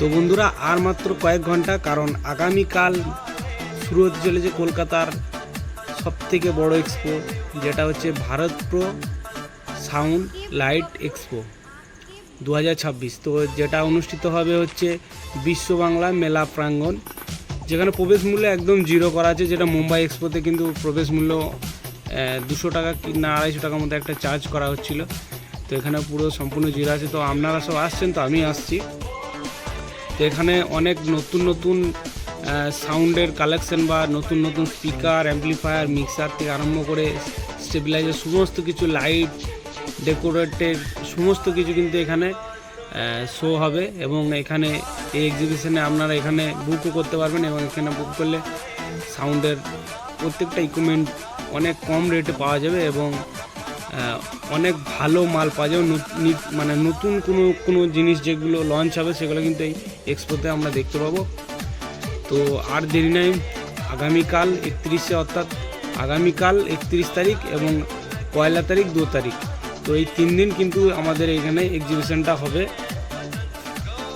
তো বন্ধুরা আর মাত্র কয়েক ঘন্টা, কারণ আগামীকাল শুরু হতে চলেছে কলকাতার সবথেকে বড় এক্সপো, যেটা হচ্ছে Bharat pro sound light expo 2026। তো যেটা অনুষ্ঠিত হবে হচ্ছে বিশ্ব বাংলা মেলা প্রাঙ্গণ, যেখানে প্রবেশ মূল্য একদম জিরো করা আছে। যেটা মুম্বাই এক্সপোতে কিন্তু প্রবেশ মূল্য 200 টাকা কি না 250 টাকার মধ্যে একটা চার্জ করা হচ্ছিল। তো এখানে পুরো সম্পূর্ণ জিরো আছে। তো আপনারা সব আসছেন, তো আমি আসছি। তো এখানে অনেক নতুন নতুন সাউন্ডের কালেকশন বা নতুন নতুন স্পিকার, অ্যাম্পলিফায়ার, মিক্সার থেকে আরম্ভ করে স্টেবিলাইজার, সমস্ত কিছু লাইট, ডেকোরেটেড সমস্ত কিছু কিন্তু এখানে শো হবে। এবং এখানে এই এক্সিবিশনে আপনারা এখানে বুকও করতে পারবেন, এবং এখানে বুক করলে সাউন্ডের প্রত্যেকটা ইকুইপমেন্ট অনেক কম রেটে পাওয়া যাবে এবং অনেক ভালো মাল পাওয়া যাবে। মানে নতুন কোনো জিনিস যেগুলো লঞ্চ হবে সেগুলো কিন্তু এই এক্সপোতে আমরা দেখতে পাবো। তো আর দেরি নাই, আগামীকাল 31 অর্থাৎ আগামীকাল 31 তারিখ এবং 1 তারিখ 2 তারিখ, তো এই 3 দিন কিন্তু আমাদের এখানে এক্সিবিশনটা হবে।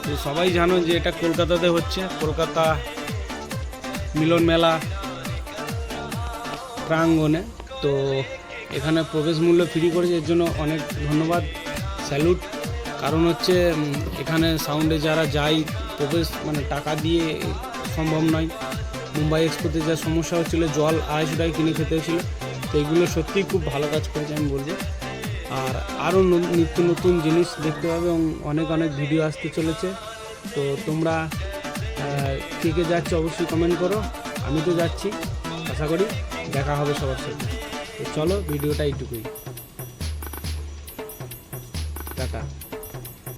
তো সবাই জানো যে এটা কলকাতাতে হচ্ছে, কলকাতা মিলন মেলা প্রাঙ্গণে। তো এখানে প্রবেশ মূল্য ফ্রি করেছে, এর জন্য অনেক ধন্যবাদ, স্যালুট। কারণ হচ্ছে এখানে সাউন্ডে যারা যায় প্রবেশ মানে টাকা দিয়ে সম্ভব নয়। মুম্বাই এক্সপোতে যা সমস্যা হচ্ছিলো, জল 250 টাকা কিনে খেতে হয়েছিলো। তো এইগুলো সত্যিই খুব ভালো কাজ করেছে আমি বলবো। আর আরও নিত্য নতুন জিনিস দেখতে পাবে এবং অনেক অনেক ভিডিও আসতে চলেছে। তো তোমরা কে কে যাচ্ছ অবশ্যই কমেন্ট করো। আমি তো যাচ্ছি, আশা করি দেখা হবে সবার সাথে। তো চলো, ভিডিওটা এইটুকুই, টাটা।